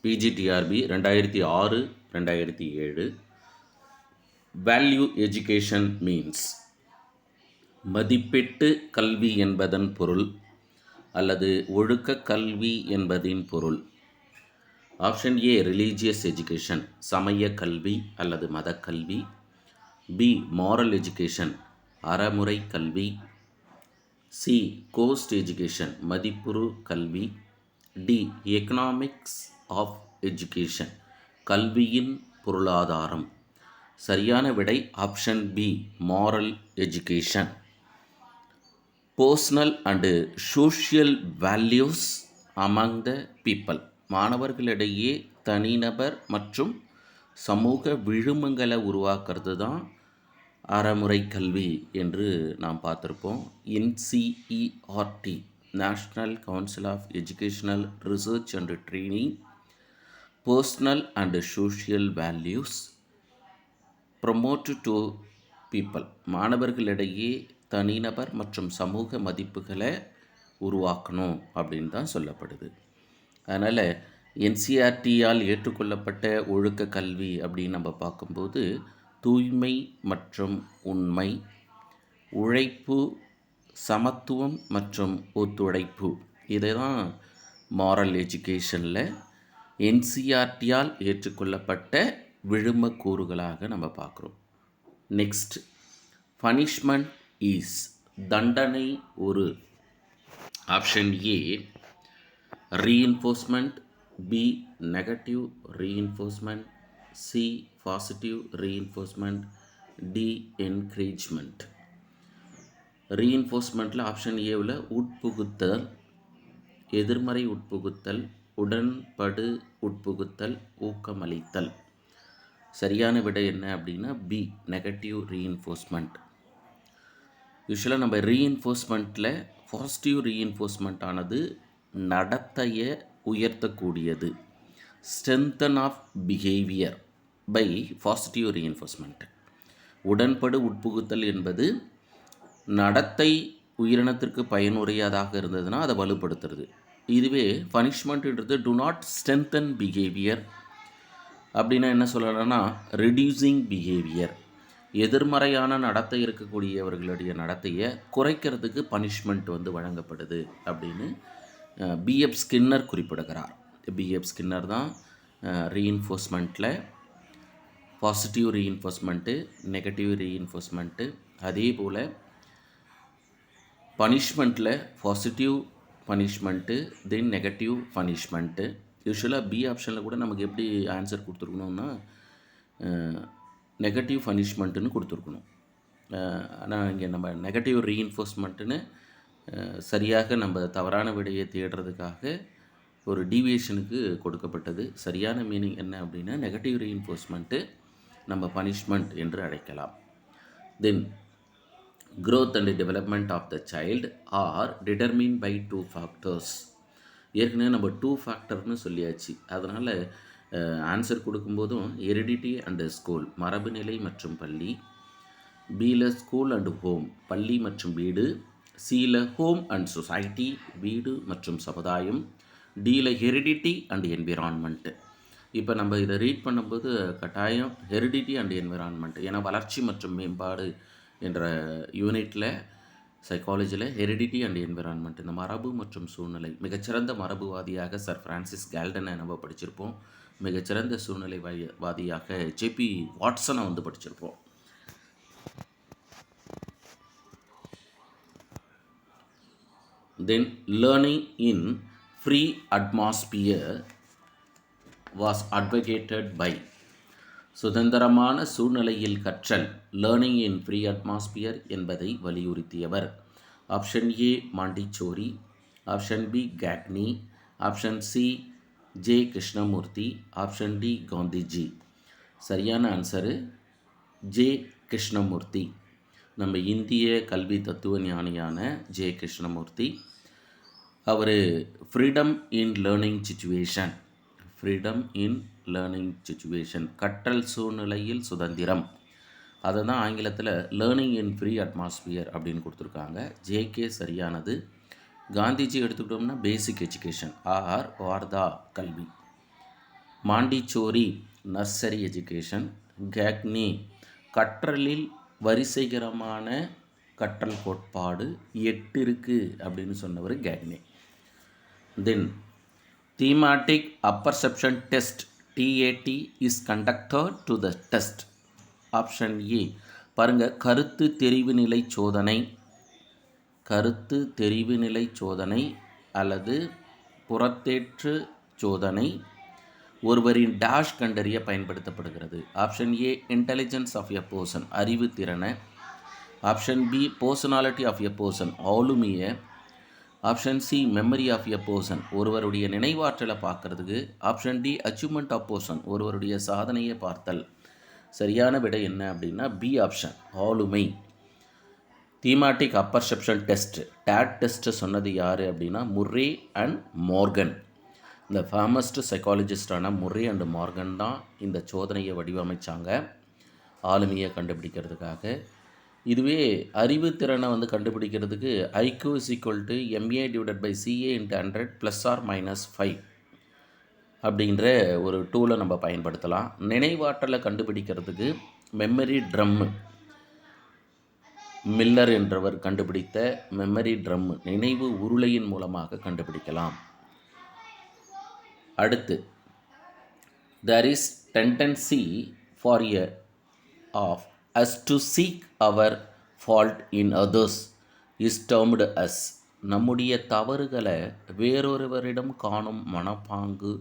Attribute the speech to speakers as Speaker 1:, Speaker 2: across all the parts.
Speaker 1: PGTRB 2006 2007. Value education means மதிப்பீட்டு கல்வி என்பதன் பொருள் அல்லது ஒழுக்க கல்வி என்பதின் பொருள். ஆப்ஷன் ஏ ரிலீஜியஸ் எஜுகேஷன் சமய கல்வி அல்லது மதக்கல்வி. பி மாரல் எஜுகேஷன் அறமுறை கல்வி. சி கோஸ்ட் எஜுகேஷன் மதிப்புறு கல்வி. டி எக்கனாமிக்ஸ் ஆஃப் எஜுகேஷன் கல்வியின் பொருளாதாரம். சரியான விடை option B moral education. Personal and social values among the people மாணவர்களிடையே தனிநபர் மற்றும் சமூக விழுமங்களை உருவாக்குறது தான் அறமுறை கல்வி என்று நாம் பார்த்துருப்போம். NCERT national council of educational research and training personal and social values promote to people மாணவர்களிடையே தனிநபர் மற்றும் சமூக மதிப்புகளை உருவாக்கணும் அப்படின்னு தான் சொல்லப்படுது. அதனால் NCERTயால் ஏற்றுக்கொள்ளப்பட்ட ஒழுக்க கல்வி அப்படின்னு நம்ம பார்க்கும்போது தூய்மை மற்றும் உண்மை, உழைப்பு, சமத்துவம் மற்றும் ஒத்துழைப்பு இதை தான் மாரல் எஜுகேஷனில் NCERTயால் ஏற்றுக்கொள்ளப்பட்ட விழும கூறுகளாக நம்ம பார்க்குறோம். நெக்ஸ்ட், பனிஷ்மெண்ட் இஸ் தண்டனை ஒரு. Option A reinforcement. B negative reinforcement. C positive reinforcement. D encouragement. ரீஇன்ஃபோர்ஸ்மெண்ட்டில் ஆப்ஷன் ஏவில் உட்புகுத்தல், எதிர்மறை உட்புகுத்தல், உடன்படு உட்புகுத்தல், ஊக்கமளித்தல். சரியான விடை என்ன அப்படின்னா பி நெகட்டிவ் ரீஇன்ஃபோர்ஸ்மெண்ட். யூஸ்வலாக நம்ம ரீஇன்ஃபோர்ஸ்மெண்ட்டில் பாசிட்டிவ் ரீஇன்ஃபோர்ஸ்மெண்ட் ஆனது நடத்தையை உயர்த்தக்கூடியது. Strengthen of behaviour by positive reinforcement. உடன்படு உட்புகுத்தல் என்பது நடத்தை உயிரினத்திற்கு பயனுடையதாக இருந்ததுன்னா அதை வலுப்படுத்துறது. இதுவே பனிஷ்மெண்ட்ன்றது டு நாட் ஸ்ட்ரென்தன் பிஹேவியர் அப்படின்னா என்ன சொல்லலாம்னா ரெடியூசிங் பிஹேவியர். எதிர்மறையான நடத்தை இருக்கக்கூடியவர்களுடைய நடத்தையை குறைக்கிறதுக்கு பனிஷ்மெண்ட் வழங்கப்படுது அப்படின்னு பிஎஃப் ஸ்கின்னர் குறிப்பிடுகிறார். பிஎஃப் ஸ்கின்னர் தான் ரீஇன்ஃபோர்ஸ்மெண்ட்டில் பாசிட்டிவ் ரீஇன்ஃபோர்ஸ்மெண்ட்டு, நெகட்டிவ் ரீஇன்ஃபோர்ஸ்மெண்ட்டு, அதே போல் பனிஷ்மெண்ட்டில் positive punishment then negative punishment. யூஸ்வலாக பி ஆப்ஷனில் கூட நமக்கு எப்படி ஆன்சர் கொடுத்துருக்கணும்னா நெகட்டிவ் பனிஷ்மெண்ட்டுன்னு கொடுத்துருக்கணும். ஆனால் இங்கே நம்ம நெகட்டிவ் ரீஇன்ஃபோர்ஸ்மெண்ட்டுன்னு சரியாக நம்ம தவறான விடையை தேடுறதுக்காக ஒரு டீவியேஷனுக்கு கொடுக்கப்பட்டது. சரியான மீனிங் என்ன அப்படின்னா நெகட்டிவ் ரீஇன்ஃபோர்ஸ்மெண்ட்டு நம்ம பனிஷ்மெண்ட் என்று அழைக்கலாம். தென் growth and development of the child are determined by 2 factors. ஏற்கனவே நம்ம 2 ஃபேக்டர்னு சொல்லியாச்சு. அதனால் ஆன்சர் கொடுக்கும்போதும் ஹெரிடிட்டி அண்ட் ஸ்கூல் மரபுநிலை மற்றும் பள்ளி. பியில் ஸ்கூல் அண்ட் ஹோம் பள்ளி மற்றும் வீடு. சியில் ஹோம் அண்ட் சொசைட்டி வீடு மற்றும் சமுதாயம். டியில் ஹெரிடிட்டி அண்ட் என்விரான்மெண்ட்டு. இப்போ நம்ம இதை ரீட் பண்ணும்போது கட்டாயம் ஹெரிடிட்டி அண்ட் என்விரான்மெண்ட், ஏன்னா வளர்ச்சி மற்றும் மேம்பாடு என்ற யூனிட்டில் சைக்காலஜியில் ஹெரிடிட்டி அண்ட் என்விரான்மெண்ட் இந்த மரபு மற்றும் சூழ்நிலை. மிகச்சிறந்த மரபுவாதியாக சர் ஃப்ரான்சிஸ் கேல்டனை நம்ம படிச்சிருப்போம். மிகச்சிறந்த சூழ்நிலை வாதியாக ஜேபி வாட்சனை படிச்சிருப்போம். Then learning in free atmosphere was advocated by. சுதந்திரமான சூழ்நிலையில் கற்றல் லேர்னிங் இன் ஃப்ரீ அட்மாஸ்பியர் என்பதை வலியுறுத்தியவர். Option A Montessori. Option B Gagne. Option C J Krishnamurti. Option D Gandhiji. சரியான ஆன்சரு ஜே கிருஷ்ணமூர்த்தி. நம்ம இந்திய கல்வி தத்துவ ஞானியான ஜே கிருஷ்ணமூர்த்தி. அவர் freedom in learning situation, freedom in learning situation கற்றல் சூழ்நிலையில் சுதந்திரம், அதை தான் ஆங்கிலத்தில் லேர்னிங் இன் ஃப்ரீ அட்மாஸ்பியர் அப்படின்னு கொடுத்துருக்காங்க. ஜேகே சரியானது. காந்திஜி எடுத்துக்கிட்டோம்னா பேசிக் எஜுகேஷன் ஆர் வார்தா கல்வி. மாண்டிச்சோரி நர்சரி எஜுகேஷன், கேக்னி கற்றலில் வரிசைகரமான கற்றல் கோட்பாடு 8 இருக்குது அப்படின்னு சொன்னவர் Gagne. Then thematic apperception test TAT is conducted to the test. Option A பாருங்கள், கருத்து தெரிவு நிலை சோதனை, கருத்து தெரிவு நிலை சோதனை அல்லது புறத்தேற்று சோதனை ஒருவரின் டேஷ் கண்டறிய பயன்படுத்தப்படுகிறது. Option A intelligence of a person, அறிவு திறனை. Option B personality of a person, ஆளுமையை. Option C memory of a person, ஒருவருடைய நினைவாற்றலை பார்க்கறதுக்கு. Option D achievement of person, ஒருவருடைய சாதனையை பார்த்தல். சரியான விடை என்ன அப்படின்னா பி ஆப்ஷன், ஆளுமை. Thematic apperception test TAT test சொன்னது யார் அப்படின்னா முர்ரே அண்ட் மார்கன். இந்த ஃபேமஸ்ட் சைக்காலஜிஸ்டான முர்ரே அண்ட் மார்கன் தான் இந்த சோதனையை வடிவமைச்சாங்க ஆளுமையை கண்டுபிடிக்கிறதுக்காக. இதுவே அறிவுத்திறனை கண்டுபிடிக்கிறதுக்கு IQ = MA/CA × 100 +or -5 அப்படின்ற ஒரு டூலை நம்ம பயன்படுத்தலாம். நினைவாற்றலை கண்டுபிடிக்கிறதுக்கு மெமரி ட்ரம்மு, மில்லர் என்றவர் கண்டுபிடித்த மெமரி ட்ரம், நினைவு உருளையின் மூலமாக கண்டுபிடிக்கலாம். அடுத்து, there is tendency for us to seek our fault in others is termed as. நம்முடைய தவறுகளை வேறொருவரிடம் காணும் மனப்பாங்கு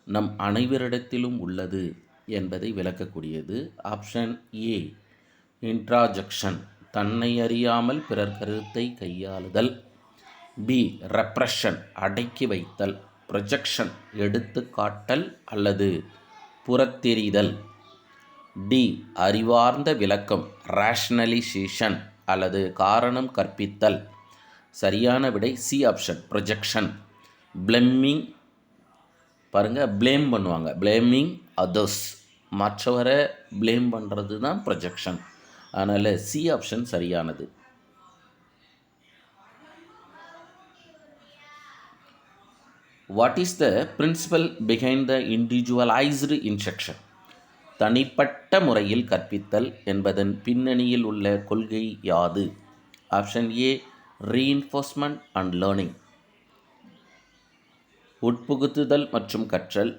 Speaker 1: நம் அனைவரிடத்திலும் உள்ளது என்பதை விளக்கக்கூடியது. ஆப்ஷன் ஏ இன்ட்ராஜெக்ஷன், தன்னை அறியாமல் பிறர் கருத்தை கையாளுதல். பி ரெப்ரஷன், அடக்கி வைத்தல். ப்ரொஜெக்ஷன், எடுத்து காட்டல் அல்லது புறத்தெறிதல். டி அறிவார்ந்த விளக்கம், ரேஷனலைசேஷன் அல்லது காரணம் கற்பித்தல். சரியான விடை சி ஆப்ஷன், ப்ரொஜெக்ஷன். பிளேமிங், பாருங்கள், ப்ளேம் பண்ணுவாங்க, ப்ளேமிங் அதர்ஸ், மற்றவரை ப்ளேம் பண்ணுறது தான் ப்ரொஜெக்ஷன். அதனால் சி ஆப்ஷன் சரியானது. What is the principle behind the individualized instruction? தனிப்பட்ட முறையில் கற்பித்தல் என்பதன் பின்னணியில் உள்ள கொள்கை யாது? Option A reinforcement and learning, உட்புகுத்துதல் மற்றும் கற்றல்.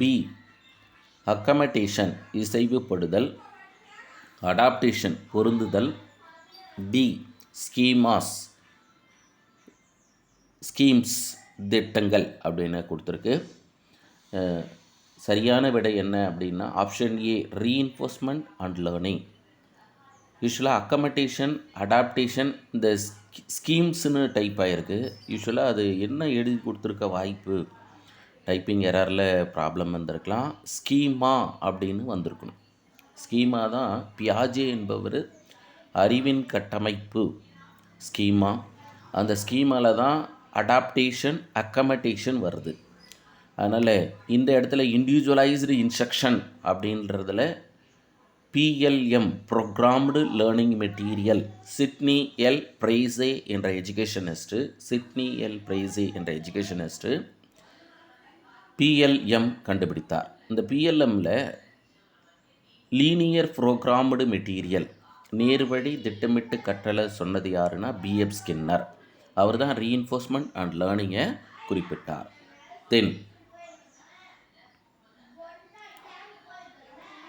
Speaker 1: பி அக்கமடேஷன், இசைவுபடுதல். அடாப்டேஷன், பொருந்துதல். டி ஸ்கீம்ஸ், திட்டங்கள் அப்படின்னு கொடுத்துருக்கு. சரியான விடை என்ன அப்படின்னா option A reinforcement and learning. யூஸ்வலாக அக்கமடேஷன், அடாப்டேஷன், இந்த ஸ்கீம்ஸ்னு டைப் ஆகிருக்கு. யூஸ்வலாக அது என்ன எழுதி கொடுத்துருக்க வாய்ப்பு, டைப்பிங் எரரில் ப்ராப்ளம் வந்திருக்கலாம். ஸ்கீமா அப்படின்னு வந்திருக்கணும். ஸ்கீமா தான் பியாஜே என்பவர் அறிவின் கட்டமைப்பு ஸ்கீமா. அந்த ஸ்கீமாவில் தான் அடாப்டேஷன், அக்கமடேஷன் வருது. அதனால் இந்த இடத்துல இண்டிவிஜுவலைஸ்டு இன்ஸ்ட்ரக்ஷன் அப்படின்றதில் PLM programmed learning material Sidney L Pressey என்ற எஜுகேஷனிஸ்ட்டு PLM கண்டுபிடித்தார். இந்த PLMல லீனியர் ப்ரோக்ராம்டு மெட்டீரியல், நேர்வழி திட்டமிட்டு கற்றலை சொன்னது யாருன்னா BF ஸ்கின்னர். அவர் தான் ரீஇன்ஃபோர்ஸ்மெண்ட் அண்ட் லேர்னிங்கை குறிப்பிட்டார். தென்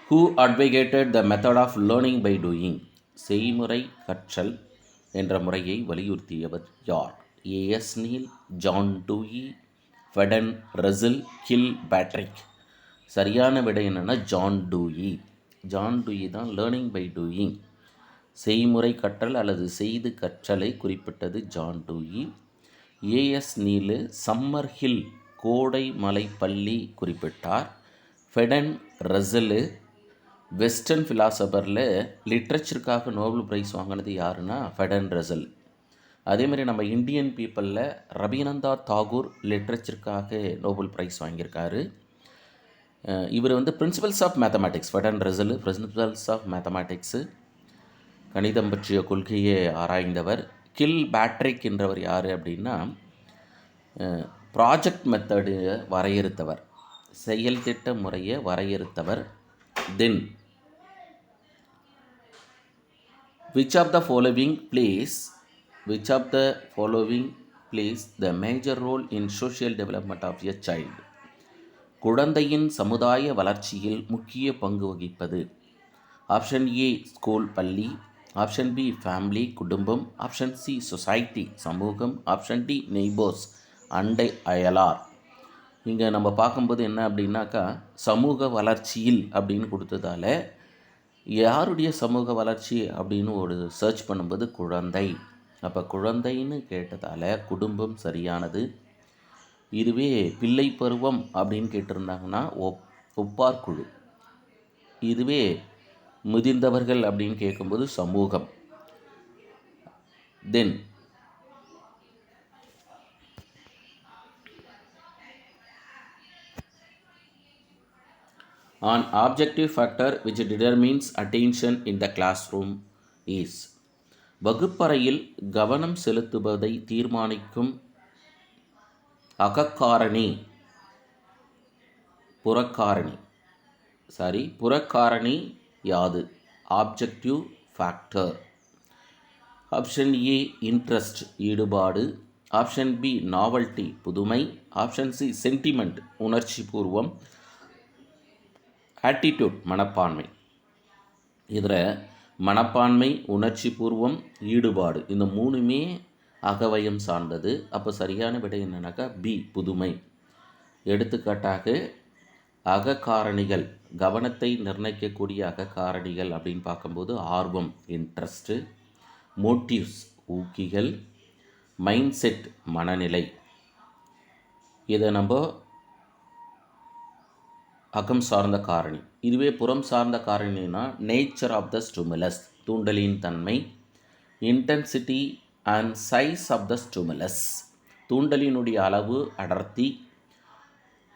Speaker 1: who advocated the method of learning by doing? செய்முறை கற்றல் என்ற முறையை வலியுறுத்தியவர் யார்? A.S. Neill, John Dewey, Bertrand Russell, Kilpatrick. சரியான விடை என்னென்னா ஜான் டூயி. ஜான் டூயி தான் லேர்னிங் பை டூயிங், செய்முறை கற்றல் அல்லது செய்து கற்றலை குறிப்பிட்டது John Dewey. A.S. Neill Summerhill, கோடை மலை பள்ளி குறிப்பிட்டார். ஃபெடன் ரசில் வெஸ்டர்ன் ஃபிலாசபரில் லிட்ரேச்சருக்காக நோபல் ப்ரைஸ் வாங்கினது யாருன்னா ஃபெடன் ரசில். அதேமாதிரி நம்ம இந்தியன் பீப்புளில் ரவீந்திரநாத் தாகூர் லிட்ரேச்சருக்காக நோபல் ப்ரைஸ் வாங்கியிருக்காரு. இவர் principles of mathematics, Bertrand Russell principles of mathematics, கணிதம் பற்றிய கொள்கையை ஆராய்ந்தவர். கில் பேட்ரிக் என்றவர் யார் அப்படின்னா ப்ராஜெக்ட் மெத்தடு வரையறுத்தவர். செயல் திட்ட முறையை வரையறுத்தவர். தென் which of the following plays the major role in social development of a child? குழந்தையின் சமுதாய வளர்ச்சியில் முக்கிய பங்கு வகிப்பது. ஆப்ஷன் ஏ ஸ்கூல் பள்ளி, ஆப்ஷன் பி ஃபேமிலி குடும்பம், ஆப்ஷன் சி சொசைட்டி சமூகம், ஆப்ஷன் டி நெய்பர்ஸ் அண்டை அயலார். இங்கே நம்ம பார்க்கும்போது என்ன அப்படின்னாக்கா சமூக வளர்ச்சியில் அப்படின்னு கொடுத்ததால யாருடைய சமூக வளர்ச்சி அப்படின்னு ஒரு சர்ச் பண்ணும்போது குழந்தை. அப்போ குழந்தைன்னு கேட்டதால் குடும்பம் சரியானது. இதுவே பிள்ளை பருவம் அப்படின்னு கேட்டிருந்தாங்கன்னா ஒப்பார் குழு. இதுவே முதிர்ந்தவர்கள் அப்படின்னு கேட்கும்போது சமூகம். தென் an objective factor which determines attention in the classroom is. வகுப்பறையில் கவனம் செலுத்துவதை தீர்மானிக்கும் அகக்காரணி புறக்காரணி யாது? Objective factor. Option A interest ஈடுபாடு, ஆப்ஷன் பி நாவல்ட்டி புதுமை, ஆப்ஷன் சி சென்டிமெண்ட் உணர்ச்சி பூர்வம், ஆட்டிடியூட் மனப்பான்மை. இதில் மனப்பான்மை, உணர்ச்சி பூர்வம், ஈடுபாடு இந்த மூணுமே அகவயம் சார்ந்தது. அப்போ சரியான விடை என்னன்னாக்கா பி புதுமை. எடுத்துக்காட்டாக அகக்காரணிகள், கவனத்தை நிர்ணயிக்கக்கூடிய அகக்காரணிகள் அப்படின்னு பார்க்கும்போது ஆர்வம் இன்ட்ரெஸ்ட்டு, மோட்டிவ்ஸ் ஊக்கிகள், மைண்ட் செட் மனநிலை. இதை நம்ம அகம் சார்ந்த காரணி. இதுவே புறம் சார்ந்த காரணினா நேச்சர் ஆஃப் த ஸ்டிமுலஸ் தூண்டலின் தன்மை, intensity and size of the stimulus தூண்டலினுடைய அளவு அடர்த்தி,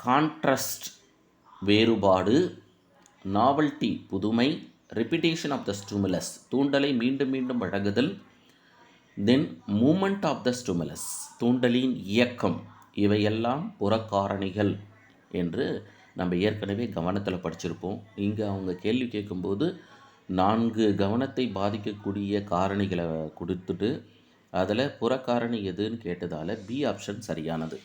Speaker 1: கான்ட்ராஸ்ட் வேறுபாடு, நாவல்ட்டி புதுமை, ரிப்பிட்டேஷன் ஆஃப் த ஸ்டிமுலஸ் தூண்டலை மீண்டும் மீண்டும் வழங்குதல், then movement of the stimulus தூண்டலின் இயக்கம். இவையெல்லாம் புறக்காரணிகள் என்று நம்ம ஏற்கனவே கவனத்தில் படிச்சிருப்போம். இங்கே அவங்க கேள்வி கேட்கும்போது 4 கவனத்தை பாதிக்கக்கூடிய காரணிகளை கொடுத்துட்டு அதில் புறக்காரணி எதுன்னு கேட்டதால் பி ஆப்ஷன் சரியானது.